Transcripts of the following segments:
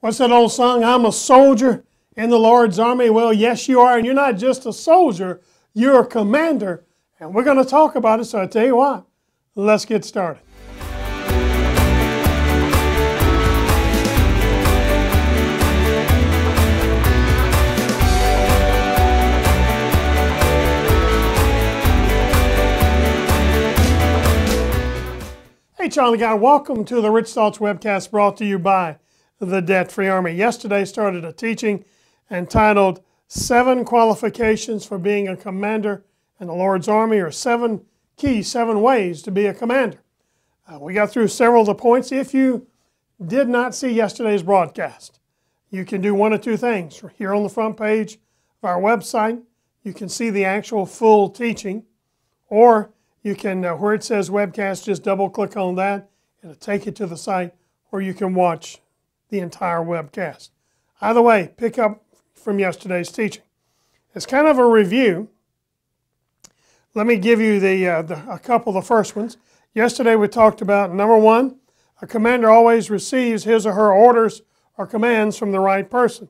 What's that old song? I'm a soldier in the Lord's army. Well, yes, you are. And you're not just a soldier, you're a commander. And we're going to talk about it. So I tell you what, let's get started. Hey, Charlie Guy, welcome to the Rich Thoughts webcast brought to you by the Debt-Free Army. Yesterday started a teaching entitled 7 Qualifications for Being a Commander in the Lord's Army, or 7 ways to be a commander. We got through several of the points. If you did not see yesterday's broadcast, you can do one of two things. Here on the front page of our website, you can see the actual full teaching, or you can, where it says webcast, just double click on that. It'll take you to the site where you can watch the entire webcast. Either way, pick up from yesterday's teaching. It's kind of a review. Let me give you a couple of the first ones. Yesterday we talked about, number 1, a commander always receives his or her orders or commands from the right person.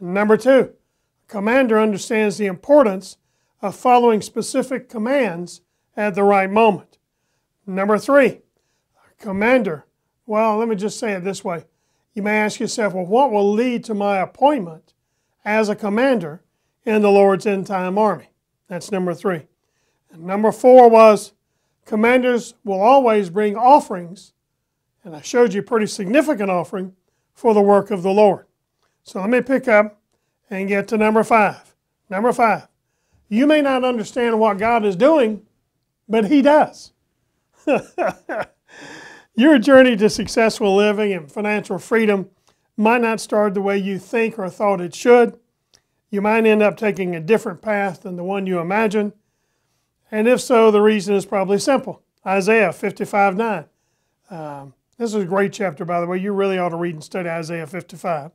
Number 2, a commander understands the importance of following specific commands at the right moment. Number 3, a commander, well, let me just say it this way. You may ask yourself, well, what will lead to my appointment as a commander in the Lord's end-time army? That's number 3. And number 4 was, commanders will always bring offerings, and I showed you a pretty significant offering for the work of the Lord. So let me pick up and get to number 5. Number 5, you may not understand what God is doing, but He does. Your journey to successful living and financial freedom might not start the way you think or thought it should. You might end up taking a different path than the one you imagined. And if so, the reason is probably simple. Isaiah 55:9. This is a great chapter, by the way. You really ought to read and study Isaiah 55.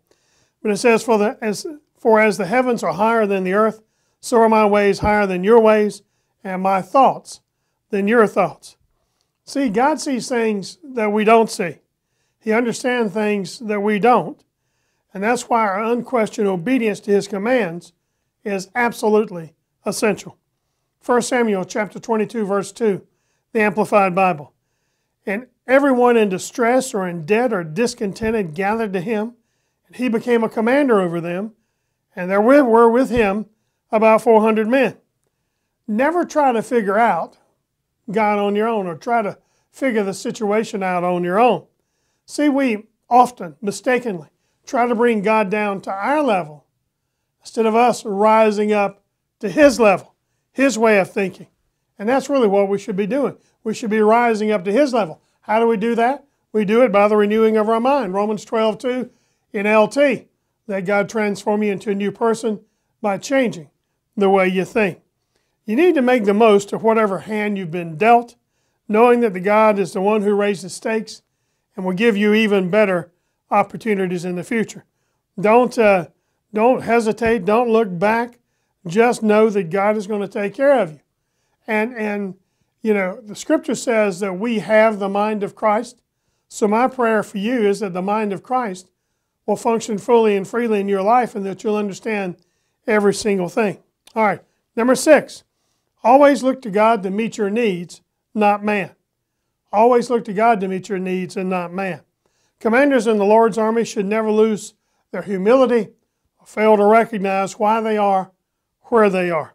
But it says, For as the heavens are higher than the earth, so are my ways higher than your ways, and my thoughts than your thoughts. See, God sees things that we don't see. He understands things that we don't. And that's why our unquestioned obedience to His commands is absolutely essential. 1 Samuel chapter 22, verse 2, the Amplified Bible. And everyone in distress or in debt or discontented gathered to him, and he became a commander over them, and there were with him about 400 men. Never try to figure out God on your own, or try to figure the situation out on your own. See, we often, mistakenly, try to bring God down to our level instead of us rising up to His level, His way of thinking. And that's really what we should be doing. We should be rising up to His level. How do we do that? We do it by the renewing of our mind. Romans 12:2 in LT. Let God transform you into a new person by changing the way you think. You need to make the most of whatever hand you've been dealt, knowing that the God is the one who raised the stakes and will give you even better opportunities in the future. Don't hesitate. Don't look back. Just know that God is going to take care of you. And you know, the Scripture says that we have the mind of Christ. So my prayer for you is that the mind of Christ will function fully and freely in your life, and that you'll understand every single thing. All right, number 6. Always look to God to meet your needs, not man. Always look to God to meet your needs and not man. Commanders in the Lord's army should never lose their humility or fail to recognize why they are where they are.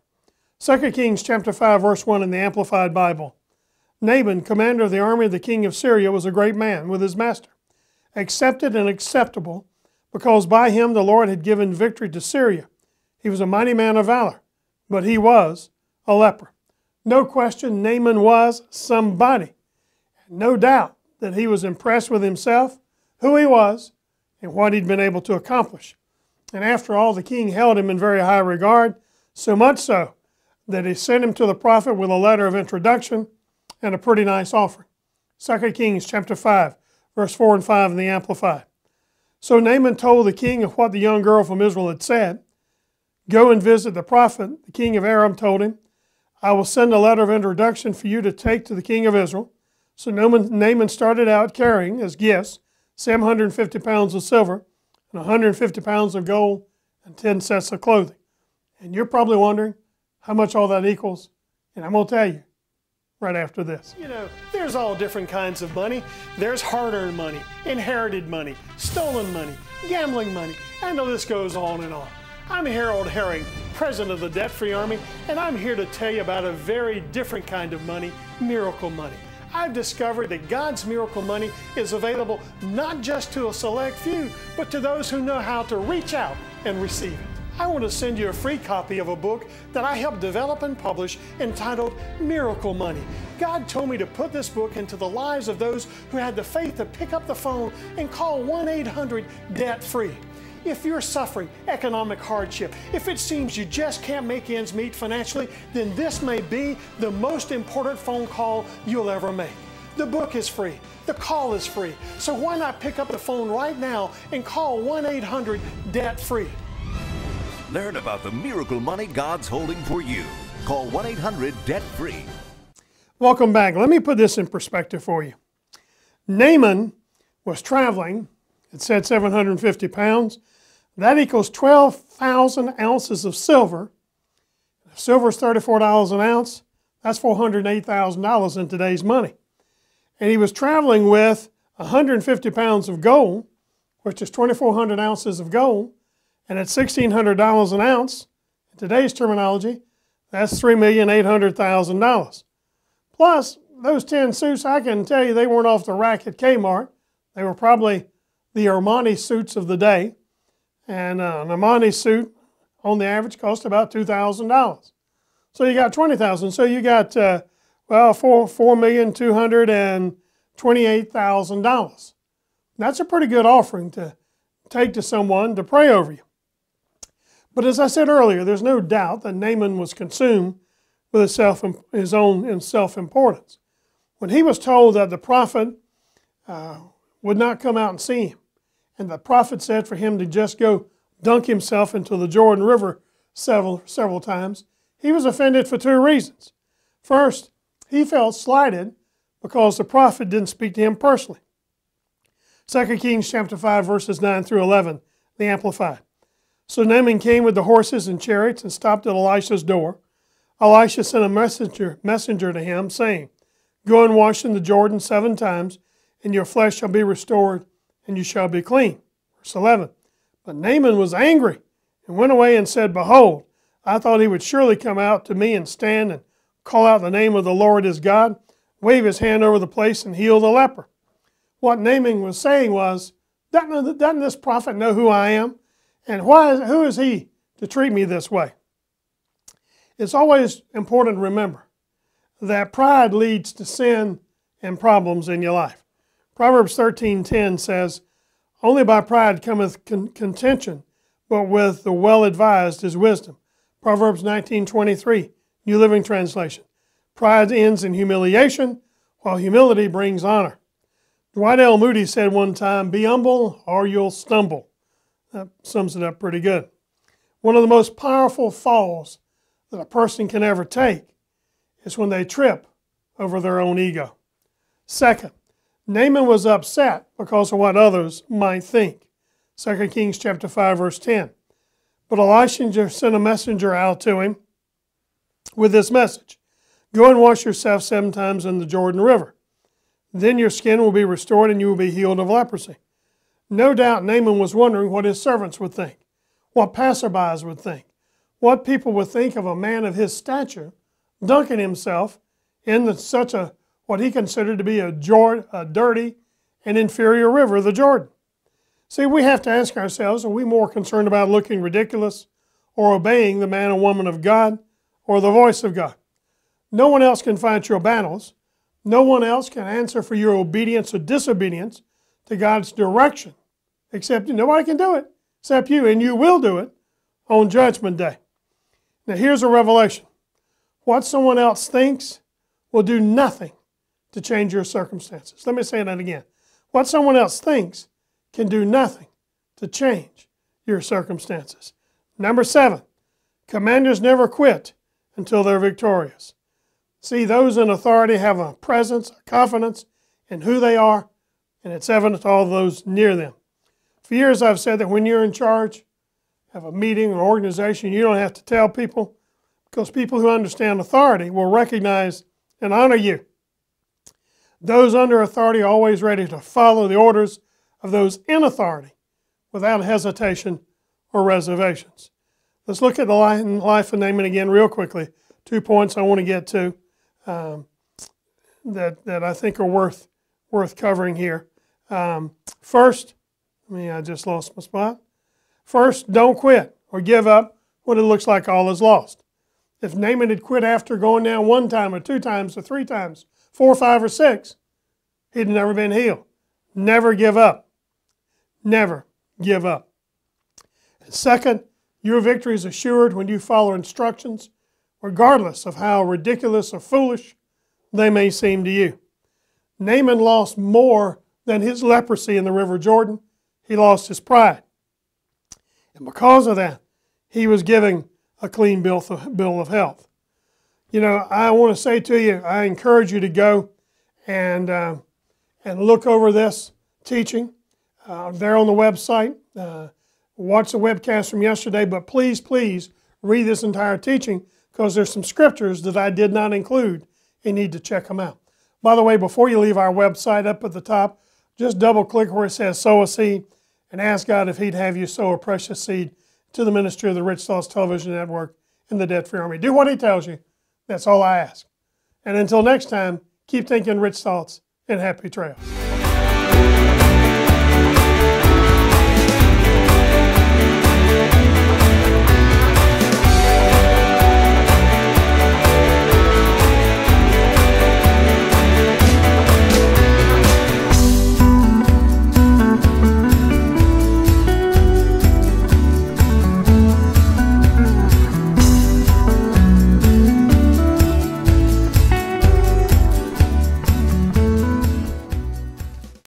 2 Kings chapter 5, verse 1 in the Amplified Bible. Naaman, commander of the army of the king of Syria, was a great man with his master, accepted and acceptable, because by him the Lord had given victory to Syria. He was a mighty man of valor, but he was a leper. No question, Naaman was somebody. No doubt that he was impressed with himself, who he was, and what he'd been able to accomplish. And after all, the king held him in very high regard, so much so that he sent him to the prophet with a letter of introduction and a pretty nice offering. 2 Kings chapter 5, verse 4 and 5 in the Amplified. So Naaman told the king of what the young girl from Israel had said. Go and visit the prophet. The king of Aram told him, I will send a letter of introduction for you to take to the king of Israel. So Naaman started out carrying as gifts 750 pounds of silver, and 150 pounds of gold and 10 sets of clothing. And you're probably wondering how much all that equals, and I'm going to tell you right after this. You know, there's all different kinds of money. There's hard-earned money, inherited money, stolen money, gambling money, and the list goes on and on. I'm Harold Herring, president of the Debt-Free Army, and I'm here to tell you about a very different kind of money, miracle money. I've discovered that God's miracle money is available not just to a select few, but to those who know how to reach out and receive it. I want to send you a free copy of a book that I helped develop and publish entitled Miracle Money. God told me to put this book into the lives of those who had the faith to pick up the phone and call 1-800-DEBT-FREE. If you're suffering economic hardship, if it seems you just can't make ends meet financially, then this may be the most important phone call you'll ever make. The book is free. The call is free. So why not pick up the phone right now and call 1-800-DEBT-FREE. Learn about the miracle money God's holding for you. Call 1-800-DEBT-FREE. Welcome back. Let me put this in perspective for you. Naaman was traveling. It said 750 pounds. That equals 12,000 ounces of silver. If silver is $34 an ounce, that's $408,000 in today's money. And he was traveling with 150 pounds of gold, which is 2,400 ounces of gold. And at $1,600 an ounce, in today's terminology, that's $3,800,000. Plus, those 10 suits, I can tell you they weren't off the rack at Kmart. They were probably the Armani suits of the day. And an Armani suit, on the average, cost about $2,000. So you got $20,000. So you got, $4,228,000. That's a pretty good offering to take to someone to pray over you. But as I said earlier, there's no doubt that Naaman was consumed with his own self-importance. When he was told that the prophet would not come out and see him, and the prophet said for him to just go dunk himself into the Jordan River several times, he was offended for two reasons. First, he felt slighted because the prophet didn't speak to him personally. 2 Kings chapter 5, verses 9 through 11, the Amplified. So Naaman came with the horses and chariots and stopped at Elisha's door. Elisha sent a messenger to him, saying, Go and wash in the Jordan 7 times, and your flesh shall be restored, and you shall be clean. Verse 11. But Naaman was angry and went away and said, Behold, I thought he would surely come out to me and stand and call out the name of the Lord his God, wave his hand over the place, and heal the leper. What Naaman was saying was, doesn't this prophet know who I am? And who is he to treat me this way? It's always important to remember that pride leads to sin and problems in your life. Proverbs 13:10 says, Only by pride cometh contention, but with the well-advised is wisdom. Proverbs 19:23, New Living Translation. Pride ends in humiliation, while humility brings honor. Dwight L. Moody said one time, Be humble or you'll stumble. That sums it up pretty good. One of the most powerful falls that a person can ever take is when they trip over their own ego. Second, Naaman was upset because of what others might think. 2 Kings chapter 5, verse 10. But Elisha sent a messenger out to him with this message. Go and wash yourself 7 times in the Jordan River. Then your skin will be restored and you will be healed of leprosy. No doubt Naaman was wondering what his servants would think, what passerbys would think, what people would think of a man of his stature dunking himself in what he considered to be a dirty and inferior river, the Jordan. See, we have to ask ourselves, are we more concerned about looking ridiculous or obeying the man or woman of God or the voice of God? No one else can fight your battles. No one else can answer for your obedience or disobedience to God's direction, except nobody can do it except you, and you will do it on Judgment Day. Now here's a revelation. What someone else thinks will do nothing to change your circumstances. Let me say that again. What someone else thinks can do nothing to change your circumstances. Number 7, commanders never quit until they're victorious. See, those in authority have a presence, a confidence in who they are, and it's evident to all those near them. For years I've said that when you're in charge of a meeting or organization, you don't have to tell people, because people who understand authority will recognize and honor you. Those under authority are always ready to follow the orders of those in authority without hesitation or reservations. Let's look at the life of Naaman again real quickly. 2 points I want to get to that I think are worth covering here. First, I just lost my spot. First, don't quit or give up when it looks like all is lost. If Naaman had quit after going down 1 time or 2 times or 3 times, 4, 5, or 6, he'd never been healed. Never give up. Never give up. And second, your victory is assured when you follow instructions, regardless of how ridiculous or foolish they may seem to you. Naaman lost more than his leprosy in the River Jordan. He lost his pride. And because of that, he was given a clean bill of health. You know, I want to say to you, I encourage you to go and look over this teaching. There on the website. Watch the webcast from yesterday, but please, please read this entire teaching, because there's some scriptures that I did not include. You need to check them out. By the way, before you leave our website, up at the top, just double click where it says sow a seed and ask God if he'd have you sow a precious seed to the ministry of the Rich Thoughts Television Network and the Debt Free Army. Do what he tells you. That's all I ask. And until next time, keep thinking rich thoughts and happy trails.